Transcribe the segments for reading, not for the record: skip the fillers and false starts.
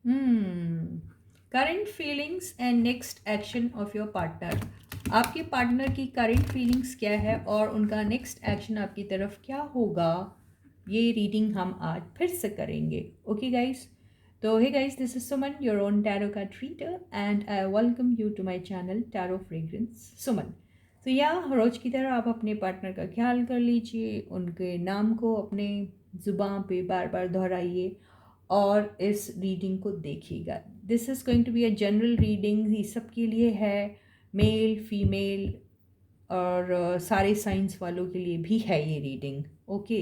Current feelings and next action of your partner. आपके partner की current feelings क्या है और उनका नेक्स्ट एक्शन आपकी तरफ क्या होगा, ये रीडिंग हम आज फिर से करेंगे। ओके गाइस, तो hey guys, this is Suman, your own tarot card reader, and I welcome you to my channel tarot fragrance Suman. तो या रोज की तरह आप अपने पार्टनर का ख्याल कर लीजिए, उनके नाम को अपने ज़ुबान पे बार बार दोहराइए और इस रीडिंग को देखिएगा। This is going to be a general reading, ये सबके लिए है, मेल फीमेल और सारे साइंस वालों के लिए भी है ये रीडिंग। ओके,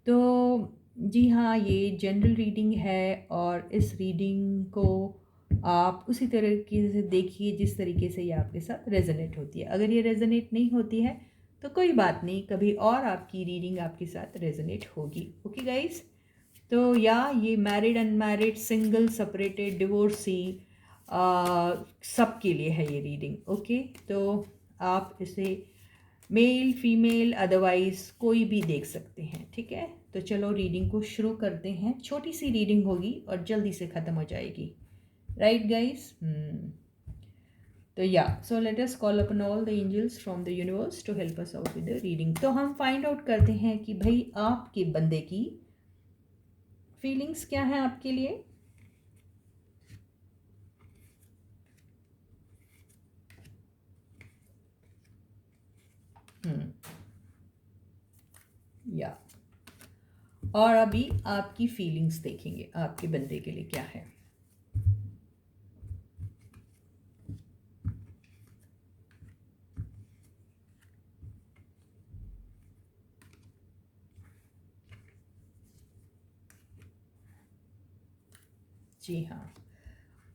तो जी हाँ, ये जनरल रीडिंग है और इस रीडिंग को आप उसी तरीके से देखिए जिस तरीके से ये आपके साथ रेजोनेट होती है। अगर ये रेजोनेट नहीं होती है तो कोई बात नहीं, कभी और आपकी रीडिंग आपके साथ रेजोनेट होगी। ओके गाइस, तो या ये married unmarried single separated divorcee सबके लिए है ये रीडिंग। ओके, तो आप इसे मेल फीमेल अदरवाइज कोई भी देख सकते हैं। ठीक है, तो चलो रीडिंग को शुरू करते हैं। छोटी सी रीडिंग होगी और जल्दी से ख़त्म हो जाएगी, राइट गाइस? तो या so let us call upon all the angels from the universe to help us out with the reading. तो हम फाइंड आउट करते हैं कि भाई आपके बंदे की फीलिंग्स क्या है आपके लिए। हम्म या और अभी आपकी फीलिंग्स देखेंगे आपके बंदे के लिए क्या है। जी हाँ,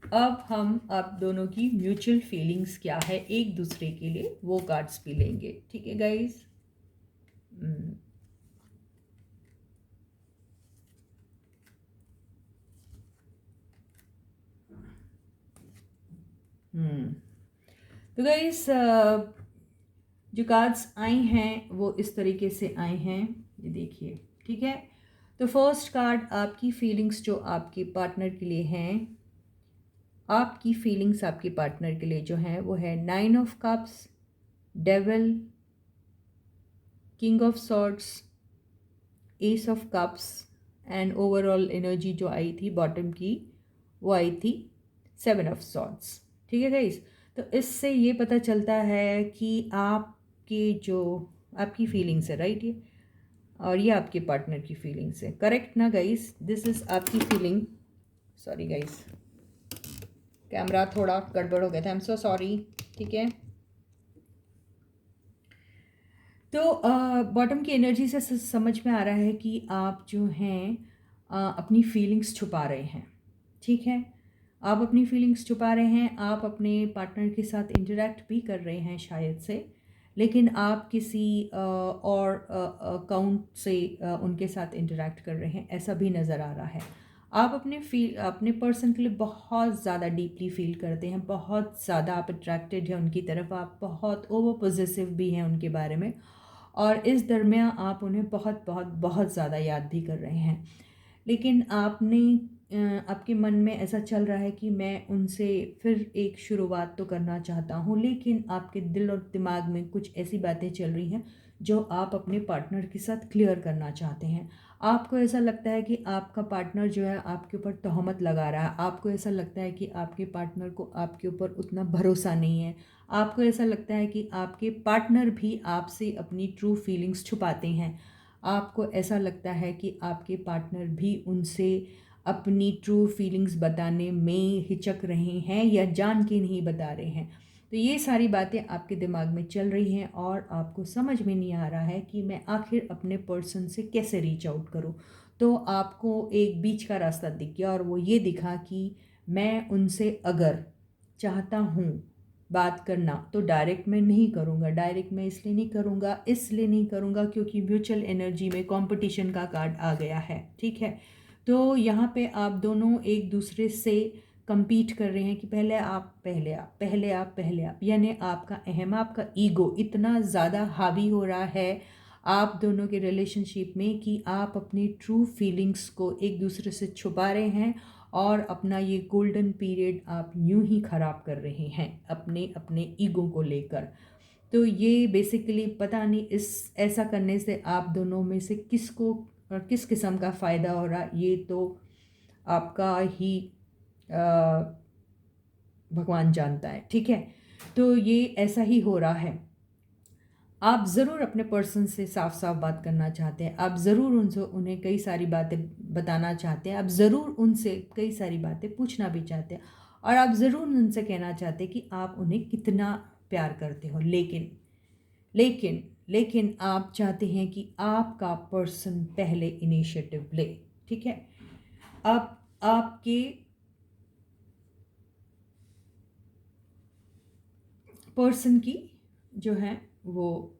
अब हम आप दोनों की म्यूचुअल फीलिंग्स क्या है एक दूसरे के लिए वो कार्ड्स भी लेंगे। ठीक है गाइस? तो गाइस, जो कार्ड्स आई हैं वो इस तरीके से आए हैं, ये देखिए। ठीक है, तो फर्स्ट कार्ड आपकी फीलिंग्स जो आपके पार्टनर के लिए हैं, आपकी फीलिंग्स आपके पार्टनर के लिए जो हैं वो है 9 of cups, devil, king of swords, S of cups, and overall energy जो आई थी बॉटम की वो आई थी 7 ऑफ सॉर्ड्स। ठीक है गाइस, तो इससे ये पता चलता है कि आपके जो आपकी फीलिंग्स है, राइट, ये और ये आपके पार्टनर की फीलिंग्स है, करेक्ट ना गाइस? दिस इज आपकी फीलिंग। सॉरी गाइस, कैमरा थोड़ा गड़बड़ हो गया था, आई एम सो सॉरी। ठीक है, तो बॉटम की एनर्जी से समझ में आ रहा है कि आप जो हैं अपनी फीलिंग्स छुपा रहे हैं। ठीक है, आप अपनी फीलिंग्स छुपा रहे हैं, आप अपने पार्टनर के साथ इंटरेक्ट भी कर रहे हैं शायद से, लेकिन आप किसी और अकाउंट से उनके साथ इंटरेक्ट कर रहे हैं, ऐसा भी नज़र आ रहा है। आप अपने पर्सन के लिए बहुत ज़्यादा डीपली फील करते हैं, बहुत ज़्यादा आप अट्रैक्टेड हैं उनकी तरफ, आप बहुत ओवर पॉजिटिव भी हैं उनके बारे में, और इस दरमियान आप उन्हें बहुत बहुत बहुत ज़्यादा याद भी कर रहे हैं। लेकिन आपके मन में ऐसा चल रहा है कि मैं उनसे फिर एक शुरुआत तो करना चाहता हूँ, लेकिन आपके दिल और दिमाग में कुछ ऐसी बातें चल रही हैं जो आप अपने पार्टनर के साथ क्लियर करना चाहते हैं। आपको ऐसा लगता है कि आपका पार्टनर जो है आपके ऊपर तोहमत लगा रहा है, आपको ऐसा लगता है कि आपके पार्टनर को आपके ऊपर उतना भरोसा नहीं है, आपको ऐसा लगता है कि आपके पार्टनर भी आपसे अपनी ट्रू फीलिंग्स छुपाते हैं, आपको ऐसा लगता है कि आपके पार्टनर भी उनसे अपनी ट्रू फीलिंग्स बताने में हिचक रहे हैं या जान के नहीं बता रहे हैं। तो ये सारी बातें आपके दिमाग में चल रही हैं और आपको समझ में नहीं आ रहा है कि मैं आखिर अपने पर्सन से कैसे रीच आउट करूं। तो आपको एक बीच का रास्ता दिख गया और वो ये दिखा कि मैं उनसे अगर चाहता हूँ बात करना तो डायरेक्ट मैं नहीं करूँगा। डायरेक्ट मैं इसलिए नहीं करूँगा क्योंकि म्यूचुअल एनर्जी में कंपटीशन का कार्ड आ गया है। ठीक है, तो यहाँ पे आप दोनों एक दूसरे से compete कर रहे हैं कि पहले आप, यानी आपका अहम, आपका ईगो इतना ज़्यादा हावी हो रहा है आप दोनों के रिलेशनशिप में कि आप अपनी ट्रू फीलिंग्स को एक दूसरे से छुपा रहे हैं और अपना ये गोल्डन पीरियड आप यूं ही ख़राब कर रहे हैं अपने अपने ईगो को लेकर। तो ये बेसिकली पता नहीं इस ऐसा करने से आप दोनों में से किसको और किस किस्म का फ़ायदा हो रहा, ये तो आपका ही भगवान जानता है, ठीक है। तो ये ऐसा ही हो रहा है। आप ज़रूर अपने पर्सन से साफ साफ बात करना चाहते हैं, आप ज़रूर उनसे उन्हें कई सारी बातें बताना चाहते हैं, आप ज़रूर उनसे कई सारी बातें पूछना भी चाहते हैं, और आप ज़रूर उनसे कहना चाहते हैं कि आप उन्हें कितना प्यार करते हो। लेकिन लेकिन लेकिन आप चाहते हैं कि आपका पर्सन पहले इनिशिएटिव ले, ठीक है। आप आपके पर्सन की जो है वो,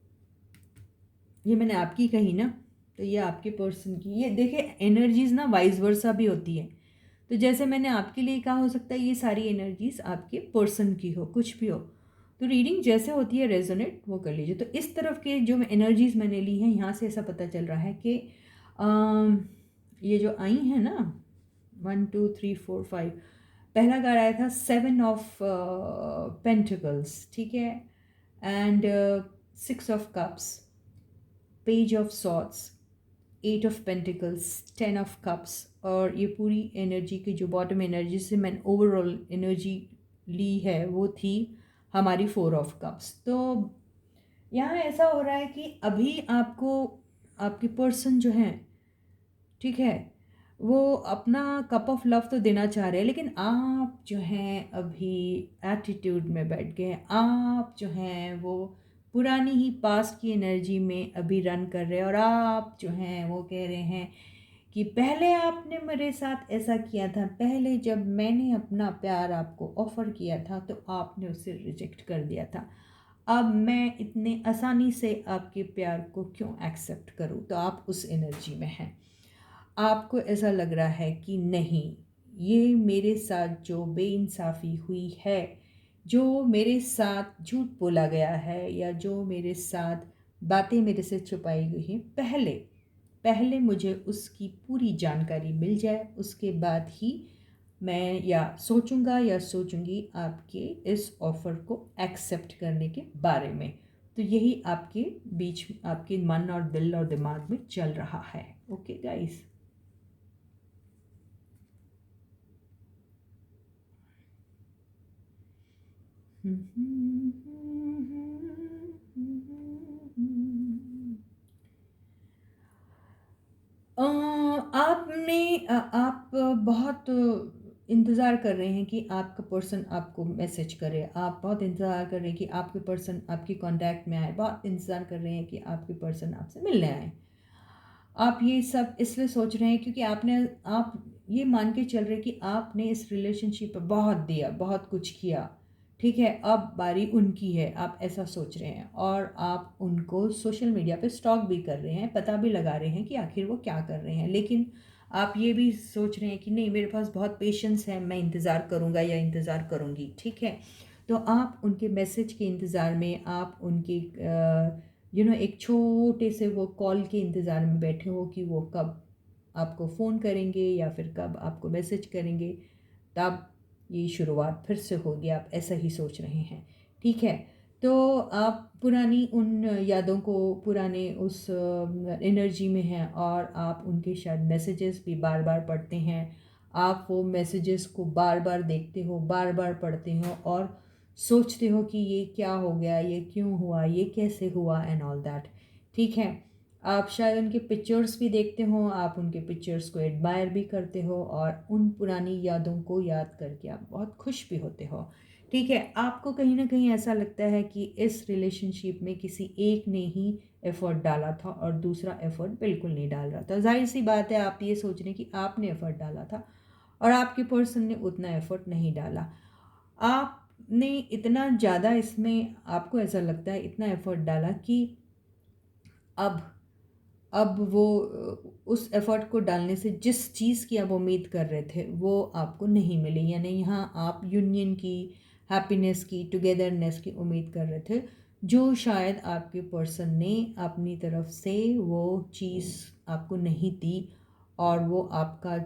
ये मैंने आपकी कही ना, तो ये आपके पर्सन की, ये देखिए एनर्जीज ना वाइस वर्सा भी होती है। तो जैसे मैंने आपके लिए कहा, हो सकता है ये सारी एनर्जीज आपके पर्सन की हो, कुछ भी हो। तो रीडिंग जैसे होती है रेजोनेट वो कर लीजिए। तो इस तरफ के जो एनर्जीज मैंने ली हैं, यहाँ से ऐसा पता चल रहा है कि ये जो आई हैं ना 1 2 3 4 5, पहला कार्ड आया था 7 ऑफ पेंटिकल्स, ठीक है, and 6 of cups, page of swords, 8 of pentacles, 10 of cups, और ये पूरी एनर्जी की जो बॉटम एनर्जी से मैंने ओवरऑल एनर्जी ली है वो थी हमारी 4 ऑफ कप्स। तो यहाँ ऐसा हो रहा है कि अभी आपको आपके पर्सन जो हैं, ठीक है, वो अपना कप ऑफ लव तो देना चाह रहे हैं, लेकिन आप जो हैं अभी एटीट्यूड में बैठ गए हैं। आप जो हैं वो पुरानी ही पास्ट की एनर्जी में अभी रन कर रहे हैं, और आप जो हैं वो कह रहे हैं कि पहले आपने मेरे साथ ऐसा किया था, पहले जब मैंने अपना प्यार आपको ऑफ़र किया था तो आपने उसे रिजेक्ट कर दिया था। अब मैं इतने आसानी से आपके प्यार को क्यों एक्सेप्ट करूं? तो आप उस एनर्जी में हैं। आपको ऐसा लग रहा है कि नहीं, ये मेरे साथ जो बेइंसाफ़ी हुई है, जो मेरे साथ झूठ बोला गया है, या जो मेरे साथ बातें मेरे से छुपाई गई हैं, पहले पहले मुझे उसकी पूरी जानकारी मिल जाए, उसके बाद ही मैं या सोचूंगा या सोचूंगी आपके इस ऑफ़र को एक्सेप्ट करने के बारे में। तो यही आपके बीच, आपके मन और दिल और दिमाग में चल रहा है। ओके गाइस, आप बहुत इंतज़ार कर रहे हैं कि आपका पर्सन आपको मैसेज करे, आप बहुत इंतज़ार कर रहे हैं कि आपके पर्सन आपकी कांटेक्ट में आए, बहुत इंतज़ार कर रहे हैं कि आपके पर्सन आपसे मिलने आए। आप ये सब इसलिए सोच रहे हैं क्योंकि आप ये मान के चल रहे हैं कि आपने इस रिलेशनशिप पर बहुत दिया, बहुत कुछ किया, ठीक है, अब बारी उनकी है, आप ऐसा सोच रहे हैं। और आप उनको सोशल मीडिया पे स्टॉक भी कर रहे हैं, पता भी लगा रहे हैं कि आखिर वो क्या कर रहे हैं। लेकिन आप ये भी सोच रहे हैं कि नहीं, मेरे पास बहुत पेशेंस है, मैं इंतज़ार करूँगा या इंतज़ार करूँगी, ठीक है। तो आप उनके मैसेज के इंतज़ार में, आप उनके एक छोटे से वो कॉल के इंतज़ार में बैठे हो कि वो कब आपको फ़ोन करेंगे या फिर कब आपको मैसेज करेंगे, तब ये शुरुआत फिर से होगी, आप ऐसा ही सोच रहे हैं, ठीक है। तो आप पुरानी उन यादों को, पुराने उस एनर्जी में हैं, और आप उनके शायद मैसेजेस भी बार बार पढ़ते हैं। आप वो मैसेजेस को बार बार देखते हो, बार बार पढ़ते हो, और सोचते हो कि ये क्या हो गया, ये क्यों हुआ, ये कैसे हुआ, एंड ऑल दैट, ठीक है। आप शायद उनके पिक्चर्स भी देखते हो, आप उनके पिक्चर्स को एडमायर भी करते हो, और उन पुरानी यादों को याद करके आप बहुत खुश भी होते हो, ठीक है। आपको कहीं ना कहीं ऐसा लगता है कि इस रिलेशनशिप में किसी एक ने ही एफ़र्ट डाला था और दूसरा एफ़र्ट बिल्कुल नहीं डाल रहा था। जाहिर सी बात है, आप ये सोच रहे हैं कि आपने एफ़र्ट डाला था और आपके पर्सन ने उतना एफ़र्ट नहीं डाला। आपने इतना ज़्यादा इसमें, आपको ऐसा लगता है इतना एफ़र्ट डाला कि अब अब वो उस एफ़र्ट को डालने से जिस चीज़ की आप उम्मीद कर रहे थे वो आपको नहीं मिली। यानी यहाँ आप यूनियन की, हैप्पीनेस की, टुगेदरनेस की उम्मीद कर रहे थे, जो शायद आपके पर्सन ने अपनी तरफ से वो चीज़ आपको नहीं दी, और वो आपका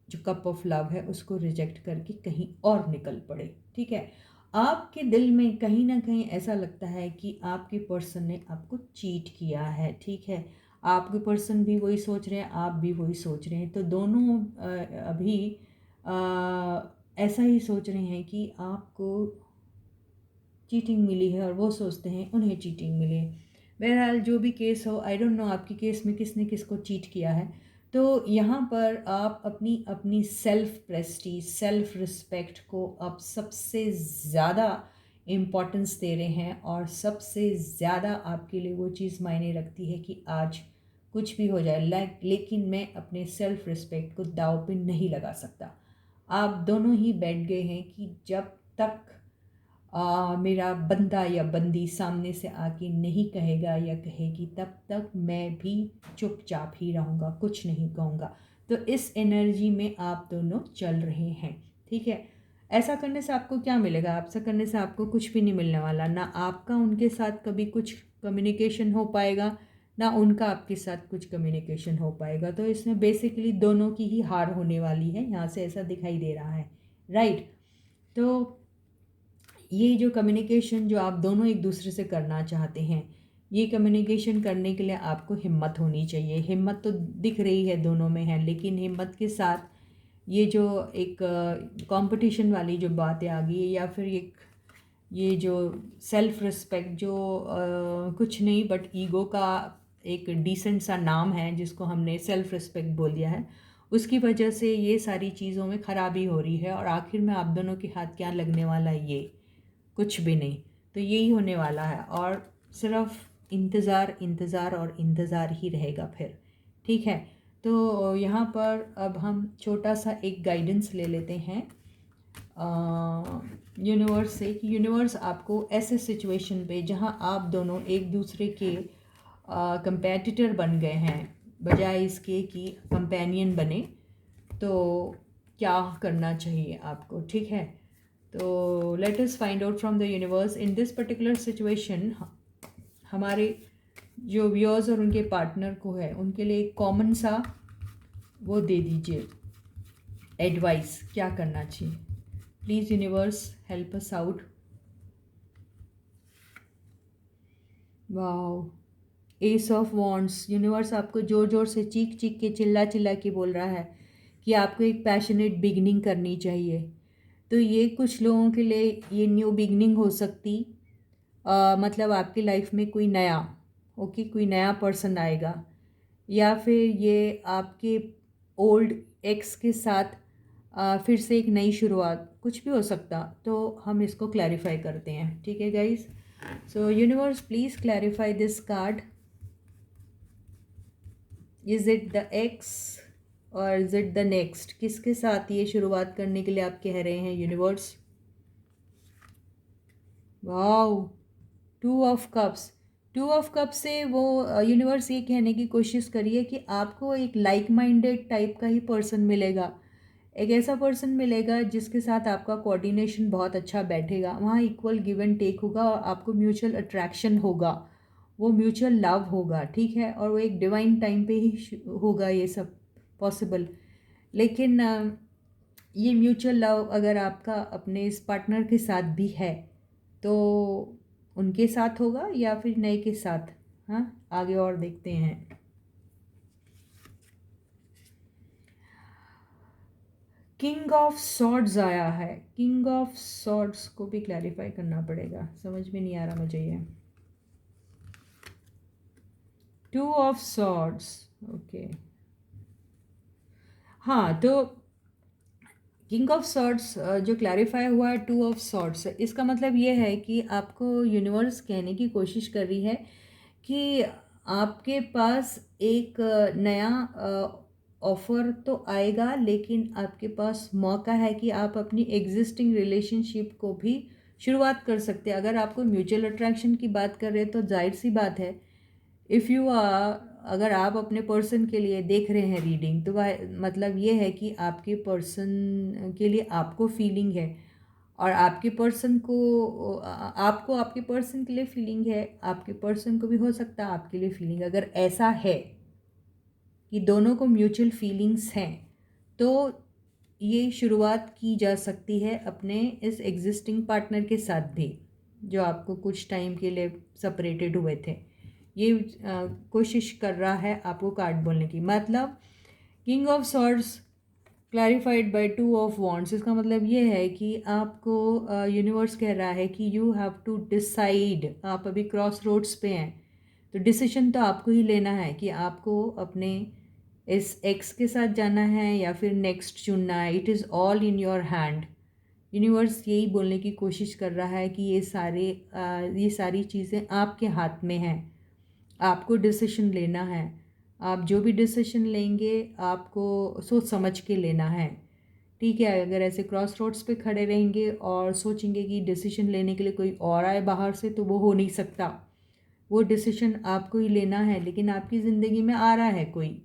जो कप ऑफ लव है उसको रिजेक्ट करके कहीं और निकल पड़े। ठीक है, आपके दिल में कहीं ना कहीं ऐसा लगता है कि आपके पर्सन ने आपको चीट किया है। ठीक है, आपके पर्सन भी वही सोच रहे हैं, आप भी वही सोच रहे हैं, तो दोनों अभी ऐसा ही सोच रहे हैं कि आपको चीटिंग मिली है और वो सोचते हैं उन्हें चीटिंग मिली है। बहरहाल जो भी केस हो, आई डोंट नो आपके केस में किसने किसको चीट किया है। तो यहाँ पर आप अपनी अपनी सेल्फ प्रेस्टीज, सेल्फ रिस्पेक्ट को आप सबसे ज़्यादा इम्पोर्टेंस दे रहे हैं और सबसे ज़्यादा आपके लिए वो चीज़ मायने रखती है कि आज कुछ भी हो जाए, लेकिन मैं अपने सेल्फ रिस्पेक्ट को दाव पे नहीं लगा सकता। आप दोनों ही बैठ गए हैं कि जब तक मेरा बंदा या बंदी सामने से आके नहीं कहेगा या कहेगी तब तक मैं भी चुपचाप ही रहूँगा, कुछ नहीं कहूँगा। तो इस एनर्जी में आप दोनों चल रहे हैं। ठीक है, ऐसा करने से आपको क्या मिलेगा? ऐसा करने से आपको कुछ भी नहीं मिलने वाला। ना आपका उनके साथ कभी कुछ कम्युनिकेशन हो पाएगा, ना उनका आपके साथ कुछ कम्युनिकेशन हो पाएगा। तो इसमें बेसिकली दोनों की ही हार होने वाली है, यहाँ से ऐसा दिखाई दे रहा है। राइट, तो ये जो कम्युनिकेशन जो आप दोनों एक दूसरे से करना चाहते हैं, ये कम्युनिकेशन करने के लिए आपको हिम्मत होनी चाहिए। हिम्मत तो दिख रही है दोनों में है, लेकिन हिम्मत के साथ ये जो एक कंपटीशन वाली जो बातें आ गई, या फिर एक ये जो सेल्फ रिस्पेक्ट जो कुछ नहीं बट ईगो का एक डिसेंट सा नाम है जिसको हमने सेल्फ रिस्पेक्ट बोल दिया है, उसकी वजह से ये सारी चीज़ों में ख़राबी हो रही है। और आखिर में आप दोनों के हाथ क्या लगने वाला है? ये कुछ भी नहीं। तो यही होने वाला है और सिर्फ इंतज़ार इंतज़ार और इंतज़ार ही रहेगा फिर। ठीक है, तो यहाँ पर अब हम छोटा सा एक गाइडेंस ले लेते हैं यूनिवर्स से कि यूनिवर्स आपको ऐसे सिचुएशन पे जहाँ आप दोनों एक दूसरे के कंपेटिटर बन गए हैं बजाय इसके कि कंपेनियन बने, तो क्या करना चाहिए आपको। ठीक है, तो let us find out from the universe in this particular situation. हमारे जो व्यूअर्स और उनके पार्टनर को है उनके लिए एक कॉमन सा वो दे दीजिए एडवाइस, क्या करना चाहिए। Please universe help us out. Wow, S of wands. Universe आपको ज़ोर ज़ोर से चीख चीख के चिल्ला चिल्ला के बोल रहा है कि आपको एक पैशनेट बिगनिंग करनी चाहिए। तो ये कुछ लोगों के लिए ये न्यू बिगनिंग हो सकती, मतलब आपकी लाइफ में कोई नया कोई नया पर्सन आएगा, या फिर ये आपके ओल्ड एक्स के साथ फिर से एक नई शुरुआत, कुछ भी हो सकता। तो हम इसको क्लैरिफाई करते हैं। ठीक है guys, so universe please clarify this card. Is it the x और इज़ इट द नेक्स्ट? किसके साथ ये शुरुआत करने के लिए आप कह रहे हैं universe? Wow, two of cups. Two of cup से वो यूनिवर्स ये कहने की कोशिश करिए कि आपको एक लाइक माइंडेड टाइप का ही पर्सन मिलेगा। एक ऐसा पर्सन मिलेगा जिसके साथ आपका कोऑर्डिनेशन बहुत अच्छा बैठेगा, वहाँ इक्वल गिव एंड टेक होगा और आपको म्यूचुअल अट्रैक्शन होगा, वो म्यूचुअल लव होगा। ठीक है, और वो एक डिवाइन टाइम पे ही होगा ये सब पॉसिबल। लेकिन ये म्यूचुअल लव अगर आपका अपने इस पार्टनर के साथ भी है तो उनके साथ होगा या फिर नए के साथ? हाँ, आगे और देखते हैं। किंग ऑफ सॉर्ड्स आया है। किंग ऑफ सॉर्ड्स को भी क्लैरिफाई करना पड़ेगा, समझ में नहीं आ रहा मुझे ये। Two of swords, okay. हाँ, तो किंग ऑफ सॉर्ड्स जो क्लैरिफाई हुआ है टू ऑफ सॉर्ड्स, इसका मतलब ये है कि आपको यूनिवर्स कहने की कोशिश कर रही है कि आपके पास एक नया ऑफ़र तो आएगा, लेकिन आपके पास मौका है कि आप अपनी एग्जिस्टिंग रिलेशनशिप को भी शुरुआत कर सकते हैं। अगर आपको म्यूचुअल अट्रैक्शन की बात कर रहे हैं तो जाहिर सी बात है, इफ़ यू आर, अगर आप अपने पर्सन के लिए देख रहे हैं रीडिंग, तो मतलब ये है कि आपके पर्सन के लिए आपको फीलिंग है और आपके पर्सन को आपको आपके पर्सन के लिए फीलिंग है, आपके पर्सन को भी हो सकता है आपके लिए फीलिंग। अगर ऐसा है कि दोनों को म्यूचुअल फीलिंग्स हैं तो ये शुरुआत की जा सकती है अपने इस एग्जिस्टिंग पार्टनर के साथ भी, जो आपको कुछ टाइम के लिए सेपरेटेड हुए थे। ये कोशिश कर रहा है आपको कार्ड बोलने की। मतलब king of swords clarified by two of wands, इसका मतलब ये है कि आपको यूनिवर्स कह रहा है कि यू हैव टू डिसाइड। आप अभी क्रॉस रोड्स पे हैं, तो डिसीजन तो आपको ही लेना है कि आपको अपने इस एक्स के साथ जाना है या फिर नेक्स्ट चुनना है। It is all in your hand. Universe यही बोलने की कोशिश कर रहा है कि ये सारी चीज़ें आपके हाथ में हैं। आपको डिसीजन लेना है। आप जो भी डिसीजन लेंगे आपको सोच समझ के लेना है, ठीक है। अगर ऐसे क्रॉस रोड्स पे खड़े रहेंगे और सोचेंगे कि डिसीजन लेने के लिए कोई और आए बाहर से, तो वो हो नहीं सकता। वो डिसीजन आपको ही लेना है, लेकिन आपकी ज़िंदगी में आ रहा है कोई,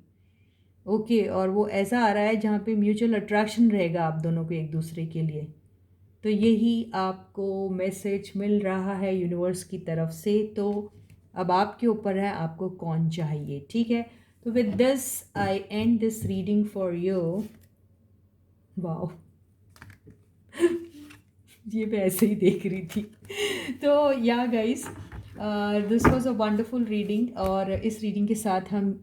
ओके, और वो ऐसा आ रहा है जहाँ पे म्यूचुअल अट्रैक्शन रहेगा आप दोनों को एक दूसरे के लिए। तो यही आपको मैसेज मिल रहा है यूनिवर्स की तरफ से। तो अब आपके ऊपर है आपको कौन चाहिए, ठीक है। तो with this I and this reading for you. Wow ये मैं ऐसे ही देख रही थी। तो या guys, this was a wonderful reading, और इस रीडिंग के साथ हम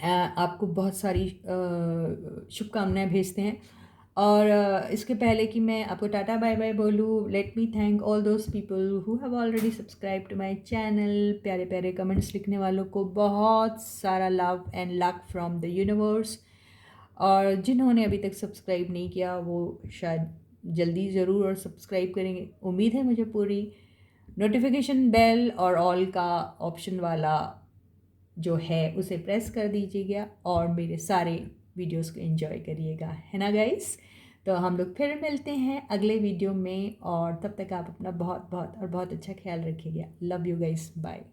आपको बहुत सारी शुभकामनाएं भेजते हैं। और इसके पहले कि मैं आपको टाटा बाय बाय बोलूँ, let me thank all those people who have already subscribe to my channel. प्यारे प्यारे कमेंट्स लिखने वालों को बहुत सारा love and luck from the universe. और जिन्होंने अभी तक सब्सक्राइब नहीं किया वो शायद जल्दी ज़रूर और सब्सक्राइब करेंगे, उम्मीद है मुझे पूरी। नोटिफिकेशन बेल और ऑल का ऑप्शन वाला जो है उसे प्रेस कर दीजिएगा और मेरे सारे वीडियोस को एंजॉय करिएगा, है ना गाइस। तो हम लोग फिर मिलते हैं अगले वीडियो में, और तब तक आप अपना बहुत बहुत और बहुत अच्छा ख्याल रखिएगा। Love you guys, bye.